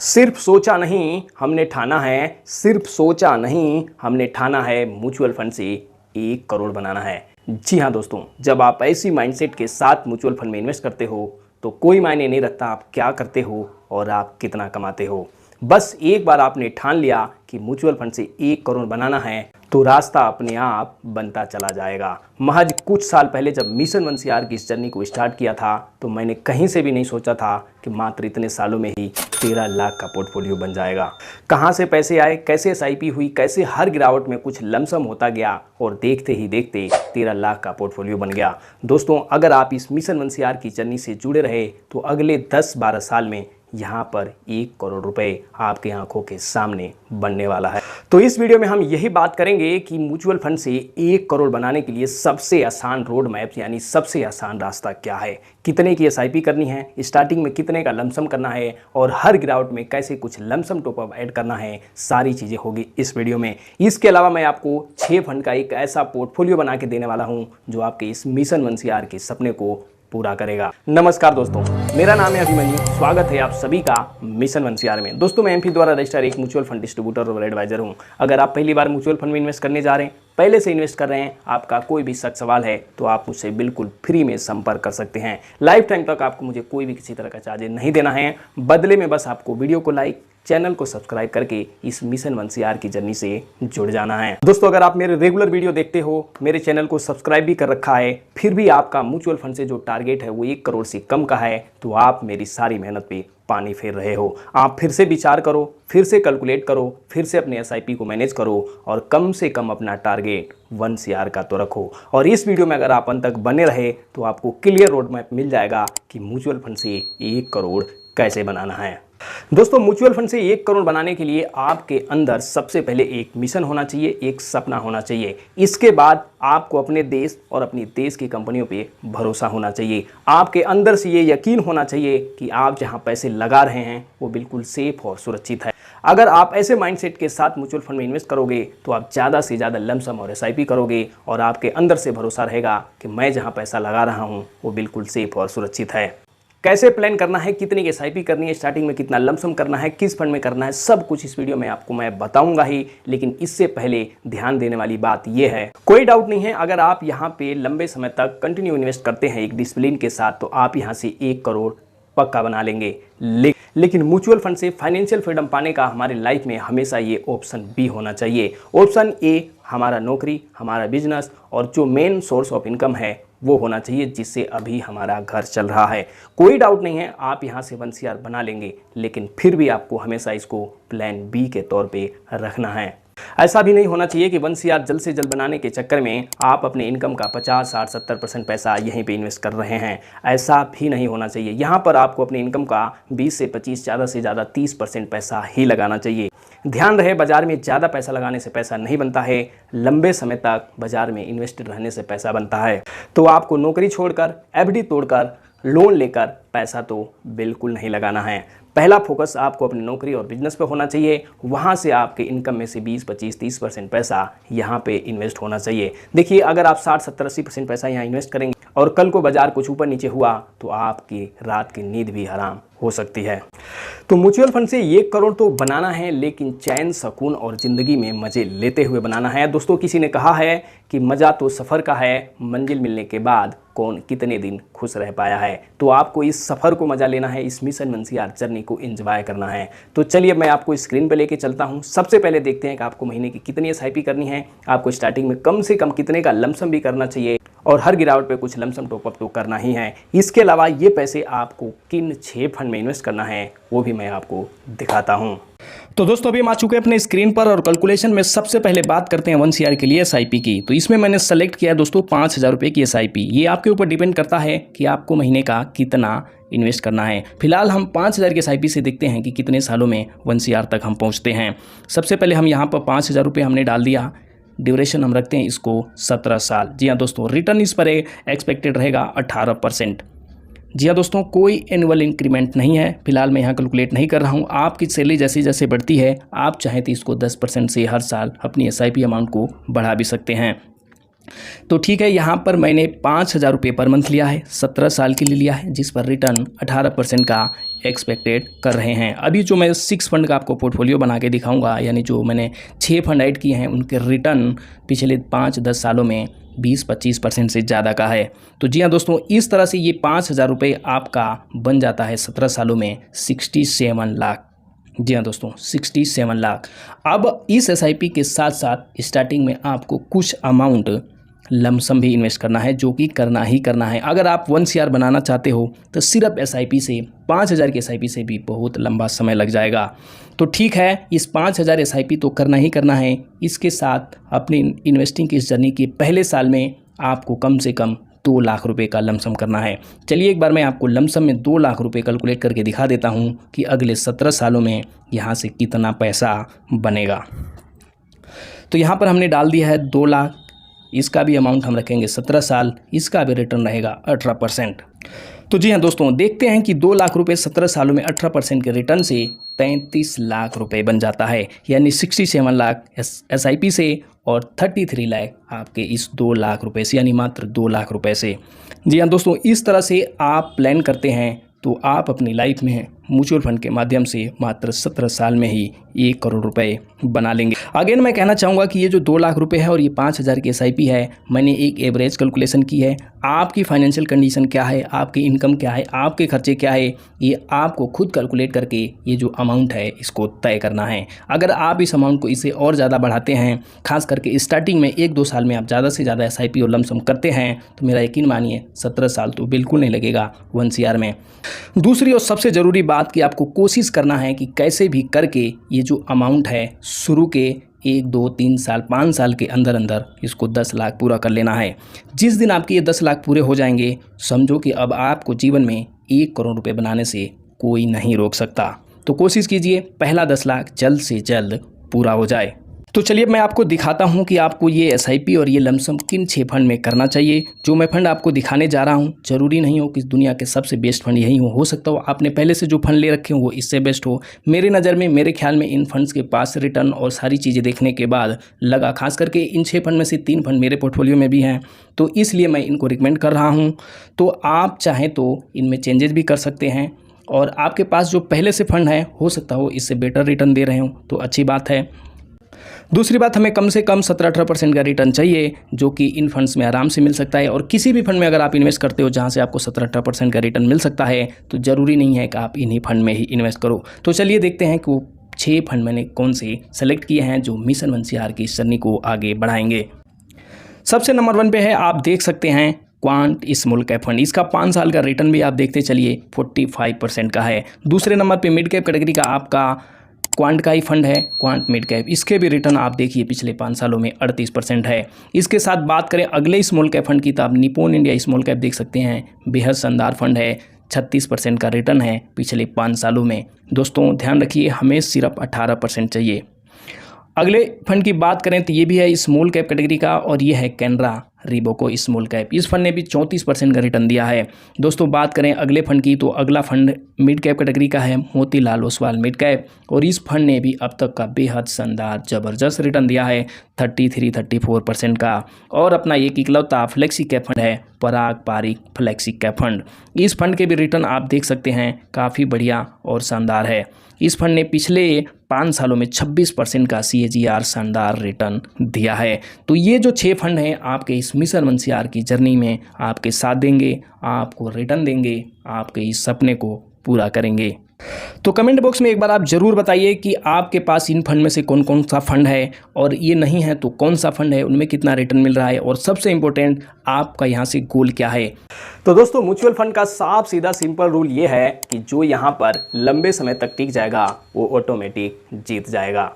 सिर्फ सोचा नहीं हमने ठाना है, सिर्फ सोचा नहीं हमने ठाना है, म्यूचुअल फंड से 1 करोड़ बनाना है। जी हाँ दोस्तों, जब आप ऐसी माइंडसेट के साथ म्यूचुअल फंड में इन्वेस्ट करते हो तो कोई मायने नहीं रखता आप क्या करते हो और आप कितना कमाते हो। बस एक बार आपने ठान लिया कि म्यूचुअल फंड से 1 करोड़ बनाना है तो रास्ता अपने आप बनता चला जाएगा। महज कुछ साल पहले जब मिशन 1CR की इस जर्नी को स्टार्ट किया था तो मैंने कहीं से भी नहीं सोचा था कि मात्र इतने सालों में ही 13 लाख का पोर्टफोलियो बन जाएगा। कहाँ से पैसे आए, कैसे SIP हुई, कैसे हर गिरावट में कुछ लमसम होता गया और देखते ही देखते 13 लाख का पोर्टफोलियो बन गया। दोस्तों, अगर आप इस मिशन 1CR की जर्नी से जुड़े रहे तो अगले 10-12 साल में यहाँ पर 1 करोड़ रुपए आपके आंखों के सामने बनने वाला है। तो इस वीडियो में हम यही बात करेंगे कि म्यूचुअल फंड से 1 करोड़ बनाने के लिए सबसे आसान रोड मैप यानी सबसे आसान रास्ता क्या है, कितने की SIP करनी है, स्टार्टिंग में कितने का लमसम करना है और हर गिरावट में कैसे कुछ लमसम टॉपअप ऐड करना है, सारी चीज़ें होगी इस वीडियो में। इसके अलावा मैं आपको 6 फंड का एक ऐसा पोर्टफोलियो बना के देने वाला हूँ जो आपके इस मिशन 1CR के सपने को पूरा करेगा। नमस्कार दोस्तों, मेरा नाम है अभिमन्यु। स्वागत है आप सभी का मिशन 1CR में। दोस्तों, मैं MP द्वारा रजिस्टर्ड एक म्यूचुअल फंड डिस्ट्रीब्यूटर और एडवाइजर हूं। अगर आप पहली बार म्यूचुअल फंड में इन्वेस्ट करने जा रहे हैं, पहले से इन्वेस्ट कर रहे हैं, आपका कोई भी शक सवाल है तो आप मुझसे बिल्कुल फ्री में संपर्क कर सकते हैं। लाइफ टाइम तक आपको मुझे कोई भी किसी तरह का चार्जेस नहीं देना है। बदले में बस आपको वीडियो को लाइक, चैनल को सब्सक्राइब करके इस मिशन 1CR की जर्नी से जुड़ जाना है। दोस्तों, अगर आप मेरे रेगुलर वीडियो देखते हो, मेरे चैनल को सब्सक्राइब भी कर रखा है, फिर भी आपका म्यूचुअल फंड से जो टारगेट है वो 1 करोड़ से कम का है, तो आप मेरी सारी मेहनत पे पानी फेर रहे हो। आप फिर से विचार करो, फिर से कैलकुलेट करो, फिर से अपने SIP को मैनेज करो और कम से कम अपना टारगेट 1CR का तो रखो। और इस वीडियो में अगर आप अंत तक बने रहे तो आपको क्लियर रोड मैप मिल जाएगा कि म्यूचुअल फंड से 1 करोड़ कैसे बनाना है। दोस्तों, म्यूचुअल फंड से 1 करोड़ बनाने के लिए आपके अंदर सबसे पहले एक मिशन होना चाहिए, एक सपना होना चाहिए। इसके बाद आपको अपने देश और अपनी देश की कंपनियों पे भरोसा होना चाहिए। आपके अंदर से ये यकीन होना चाहिए कि आप जहां पैसे लगा रहे हैं वो बिल्कुल सेफ और सुरक्षित है। अगर आप ऐसे माइंडसेट के साथ म्यूचुअल फंड में इन्वेस्ट करोगे तो आप ज़्यादा से ज़्यादा लमसम और SIP करोगे और आपके अंदर से भरोसा रहेगा कि मैं जहाँ पैसा लगा रहा हूँ वो बिल्कुल सेफ और सुरक्षित है। कैसे प्लान करना है, कितनी की SIP करनी है, स्टार्टिंग में कितना लमसम करना है, किस फंड में करना है, सब कुछ इस वीडियो में आपको मैं बताऊंगा ही। लेकिन इससे पहले ध्यान देने वाली बात यह है, कोई डाउट नहीं है, अगर आप यहाँ पे लंबे समय तक कंटिन्यू इन्वेस्ट करते हैं एक डिसिप्लिन के साथ तो आप यहाँ से 1 करोड़ पक्का बना लेंगे। लेकिन म्यूचुअल फंड से फाइनेंशियल फ्रीडम पाने का हमारे लाइफ में हमेशा ये ऑप्शन B होना चाहिए। ऑप्शन A हमारा नौकरी, हमारा बिजनेस और जो मेन सोर्स ऑफ इनकम है वो होना चाहिए जिससे अभी हमारा घर चल रहा है। कोई डाउट नहीं है, आप यहाँ से 1CR बना लेंगे, लेकिन फिर भी आपको हमेशा इसको प्लान B के तौर पे रखना है। ऐसा भी नहीं होना चाहिए कि 1CR जल्द से जल्द बनाने के चक्कर में आप अपने इनकम का 50, 60, 70% पैसा यहीं पे इन्वेस्ट कर रहे हैं। ऐसा भी नहीं होना चाहिए। यहाँ पर आपको अपने इनकम का 20 से 25, ज़्यादा से ज़्यादा 30% पैसा ही लगाना चाहिए। ध्यान रहे, बाजार में ज़्यादा पैसा लगाने से पैसा नहीं बनता है, लंबे समय तक बाजार में इन्वेस्टेड रहने से पैसा बनता है। तो आपको नौकरी छोड़कर, FD तोड़कर, लोन लेकर पैसा तो बिल्कुल नहीं लगाना है। पहला फोकस आपको अपनी नौकरी और बिजनेस पे होना चाहिए। वहाँ से आपके इनकम में से 20, 25, 30% पैसा यहाँ पे इन्वेस्ट होना चाहिए। देखिए, अगर आप 60, 70, 80% पैसा यहाँ इन्वेस्ट करेंगे और कल को बाजार कुछ ऊपर नीचे हुआ तो आपकी रात की नींद भी हराम हो सकती है। तो म्यूचुअल फंड से 1 करोड़ तो बनाना है, लेकिन चैन, सुकून और ज़िंदगी में मज़े लेते हुए बनाना है। दोस्तों, किसी ने कहा है कि मज़ा तो सफ़र का है, मंजिल मिलने के बाद कौन कितने दिन खुश रह पाया है। तो आपको इस सफ़र को मज़ा लेना है, इस मिशन 1CR जर्नी को एंजॉय करना है। तो चलिए मैं आपको स्क्रीन पे लेके चलता हूँ। सबसे पहले देखते हैं कि आपको महीने की कितनी SIP करनी है, आपको स्टार्टिंग में कम से कम कितने का लमसम भी करना चाहिए और हर गिरावट पे कुछ लमसम टॉपअप तो करना ही है। इसके अलावा ये पैसे आपको किन 6 फंड में इन्वेस्ट करना है वो भी मैं आपको दिखाता हूँ। तो दोस्तों, अभी हम आ चुके हैं अपने स्क्रीन पर और कैलकुलेशन में सबसे पहले बात करते हैं 1CR के लिए SIP की। तो इसमें मैंने सेलेक्ट किया है दोस्तों 5,000 रुपये की SIP। ये आपके ऊपर डिपेंड करता है कि आपको महीने का कितना इन्वेस्ट करना है। फिलहाल हम 5,000 के SIP से देखते हैं कि कितने सालों में 1CR तक हम पहुँचते हैं। सबसे पहले हम यहाँ पर 5,000 रुपये हमने डाल दिया। ड्यूरेशन हम रखते हैं इसको 17 साल। जी हाँ दोस्तों, रिटर्न इस पर एक्सपेक्टेड रहेगा 18%। जी हाँ दोस्तों, कोई एनुअल इंक्रीमेंट नहीं है। फिलहाल मैं यहाँ कैलकुलेट नहीं कर रहा हूँ। आपकी सैलरी जैसे जैसे बढ़ती है आप चाहें तो इसको 10% से हर साल अपनी SIP अमाउंट को बढ़ा भी सकते हैं। तो ठीक है, यहाँ पर मैंने 5,000 रुपये पर मंथ लिया है, 17 साल के लिए लिया है, जिस पर रिटर्न 18% का एक्सपेक्टेड कर रहे हैं। अभी जो मैं 6 फंड का आपको पोर्टफोलियो बना के दिखाऊंगा, यानी जो मैंने 6 फंड ऐड किए हैं, उनके रिटर्न पिछले 5-10 सालों में 20-25% से ज़्यादा का है। तो जी हाँ दोस्तों, इस तरह से ये 5,000 रुपये आपका बन जाता है 17 सालों में 67 लाख। जी हाँ दोस्तों, 67 लाख। अब इस एसआईपी के साथ साथ स्टार्टिंग में आपको कुछ अमाउंट लमसम भी इन्वेस्ट करना है, जो कि करना ही करना है। अगर आप 1 CR बनाना चाहते हो तो सिर्फ एसआईपी से 5,000 की एसआईपी से भी बहुत लंबा समय लग जाएगा। तो ठीक है, इस 5,000 एसआईपी तो करना ही करना है। इसके साथ अपनी इन्वेस्टिंग की इस जर्नी के पहले साल में आपको कम से कम 2 लाख रुपए का लमसम करना है। चलिए एक बार मैं आपको लमसम में 2 लाख रुपए कैलकुलेट करके दिखा देता हूं कि अगले 17 सालों में यहां से कितना पैसा बनेगा। तो यहां पर हमने डाल दिया है 2 लाख, इसका भी अमाउंट हम रखेंगे 17 साल, इसका भी रिटर्न रहेगा 18%। तो जी हाँ दोस्तों, देखते हैं कि 2 लाख रुपए 17 सालों में 18% के रिटर्न से 33 लाख रुपए बन जाता है, यानी 67 लाख एसआईपी से और 33 लाख आपके इस 2 लाख रुपए से, यानी मात्र 2 लाख रुपए से। जी हाँ दोस्तों, इस तरह से आप प्लान करते हैं तो आप अपनी लाइफ में म्यूचुअल फंड के माध्यम से मात्र 17 साल में ही 1 करोड़ रुपए बना लेंगे। अगेन मैं कहना चाहूँगा कि ये जो 2 लाख रुपए है और ये 5,000 की एसआईपी है, मैंने एक एवरेज कैलकुलेशन की है। आपकी फाइनेंशियल कंडीशन क्या है, आपकी इनकम क्या है, आपके खर्चे क्या है, ये आपको खुद कैलकुलेट करके ये जो अमाउंट है इसको तय करना है। अगर आप इस अमाउंट को इससे और ज़्यादा बढ़ाते हैं, खास करके स्टार्टिंग में 1-2 साल में आप ज़्यादा से ज़्यादा एसआईपी और लमसम करते हैं, तो मेरा यकीन मानिए 17 साल तो बिल्कुल नहीं लगेगा 1 CR में। दूसरी और सबसे ज़रूरी बात कि आपको कोशिश करना है कि कैसे भी करके ये जो अमाउंट है शुरू के 1-2-3 साल 5 साल के अंदर अंदर इसको 10 लाख पूरा कर लेना है। जिस दिन आपके ये 10 लाख पूरे हो जाएंगे, समझो कि अब आपको जीवन में 1 करोड़ रुपए बनाने से कोई नहीं रोक सकता। तो कोशिश कीजिए पहला 10 लाख जल्द से जल्द पूरा हो जाए। तो चलिए मैं आपको दिखाता हूं कि आपको ये एसआईपी और ये लमसम किन 6 फंड में करना चाहिए। जो मैं फंड आपको दिखाने जा रहा हूं, ज़रूरी नहीं हो कि दुनिया के सबसे बेस्ट फंड यही हो सकता हो आपने पहले से जो फंड ले रखे हो वो इससे बेस्ट हो। मेरे नज़र में, मेरे ख्याल में इन फंड्स के पास रिटर्न और सारी चीज़ें देखने के बाद लगा, खास करके इन 6 फंड में से 3 फंड मेरे पोर्टफोलियो में भी हैं, तो इसलिए मैं इनको रिकमेंड कर रहा हूँ। तो आप चाहें तो इनमें चेंजेस भी कर सकते हैं, और आपके पास जो पहले से फंड है हो सकता हो इससे बेटर रिटर्न दे रहे हो तो अच्छी बात है। दूसरी बात, हमें कम से कम 17-18% का रिटर्न चाहिए, जो कि इन फंड्स में आराम से मिल सकता है। और किसी भी फंड में अगर आप इन्वेस्ट करते हो जहां से आपको 17-18% का रिटर्न मिल सकता है, तो ज़रूरी नहीं है कि आप इन्हीं फंड में ही इन्वेस्ट करो। तो चलिए देखते हैं कि वो 6 फंड मैंने कौन से सेलेक्ट किए हैं जो मिशन 1 CR की इस जर्नी को आगे बढ़ाएंगे। सबसे नंबर 1 पे है, आप देख सकते हैं, क्वांट स्मॉल कैप फंड। इसका 5 साल का रिटर्न भी आप देखते चलिए 45% का है। दूसरे नंबर पे मिड कैप कैटेगरी का आपका क्वांट का ही फंड है, क्वांट मिड कैप। इसके भी रिटर्न आप देखिए पिछले 5 सालों में 38% है। इसके साथ बात करें अगले स्मॉल कैप फंड की, तो आप निप्पॉन इंडिया स्मॉल कैप देख सकते हैं, बेहद शानदार फंड है, 36% का रिटर्न है पिछले 5 सालों में। दोस्तों ध्यान रखिए, हमें सिर्फ 18% चाहिए। अगले फंड की बात करें तो ये भी है स्मॉल कैप कैटेगरी का, और ये है कैनरा रिबोको स्मॉल कैप। इस फंड ने भी 34% का रिटर्न दिया है। दोस्तों बात करें अगले फंड की, तो अगला फंड मिड कैप कैटेगरी का है, मोतीलाल ओसवाल मिड कैप, और इस फंड ने भी अब तक का बेहद शानदार ज़बरदस्त रिटर्न दिया है 33-34% का। और अपना एक इकलौता फ्लेक्सी कैप फंड है, पराग पारिक फ्लेक्सी कैप फंड। इस फंड के भी रिटर्न आप देख सकते हैं, काफ़ी बढ़िया और शानदार है। इस फंड ने पिछले 5 सालों में 26% का CAGR शानदार रिटर्न दिया है। तो ये जो 6 फंड हैं आपके इस मिशन 1 CR की जर्नी में आपके साथ देंगे, आपको रिटर्न देंगे, आपके इस सपने को पूरा करेंगे। तो कमेंट बॉक्स में एक बार आप ज़रूर बताइए कि आपके पास इन फंड में से कौन कौन सा फंड है, और ये नहीं है तो कौन सा फंड है, उनमें कितना रिटर्न मिल रहा है, और सबसे इम्पोर्टेंट आपका यहाँ से गोल क्या है। तो दोस्तों म्यूचुअल फंड का साफ सीधा सिंपल रूल ये है कि जो यहाँ पर लंबे समय तक टिक जाएगा वो ऑटोमेटिक जीत जाएगा।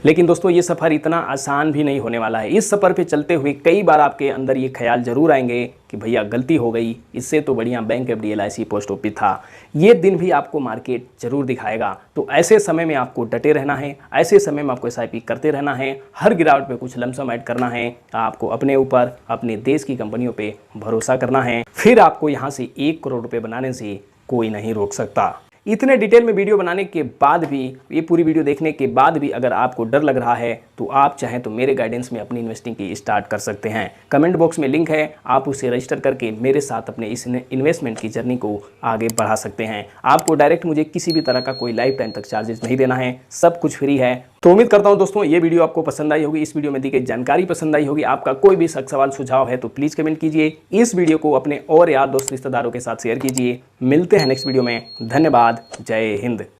लेकिन दोस्तों ये सफ़र इतना आसान भी नहीं होने वाला है। इस सफ़र पे चलते हुए कई बार आपके अंदर ये ख्याल जरूर आएंगे कि भैया गलती हो गई, इससे तो बढ़िया bank FD LIC post office था। ये दिन भी आपको मार्केट जरूर दिखाएगा। तो ऐसे समय में आपको डटे रहना है, ऐसे समय में आपको SIP करते रहना है, हर गिरावट पे कुछ लमसम ऐड करना है, आपको अपने ऊपर, अपने देश की कंपनियों पे भरोसा करना है। फिर आपको यहाँ से 1 करोड़ रुपए बनाने से कोई नहीं रोक सकता। इतने डिटेल में वीडियो बनाने के बाद भी, ये पूरी वीडियो देखने के बाद भी अगर आपको डर लग रहा है तो आप चाहें तो मेरे गाइडेंस में अपनी इन्वेस्टिंग की स्टार्ट कर सकते हैं। कमेंट बॉक्स में लिंक है, आप उसे रजिस्टर करके मेरे साथ अपने इस इन्वेस्टमेंट की जर्नी को आगे बढ़ा सकते हैं। आपको डायरेक्ट मुझे किसी भी तरह का कोई लाइफ टाइम तक चार्जेस नहीं देना है, सब कुछ फ्री है। तो उम्मीद करता हूं दोस्तों ये वीडियो आपको पसंद आई होगी, इस वीडियो में दी गई जानकारी पसंद आई होगी। आपका कोई भी सवाल सुझाव है तो प्लीज़ कमेंट कीजिए। इस वीडियो को अपने और यार दोस्त रिश्तेदारों के साथ शेयर कीजिए। मिलते हैं नेक्स्ट वीडियो में। धन्यवाद। जय हिंद।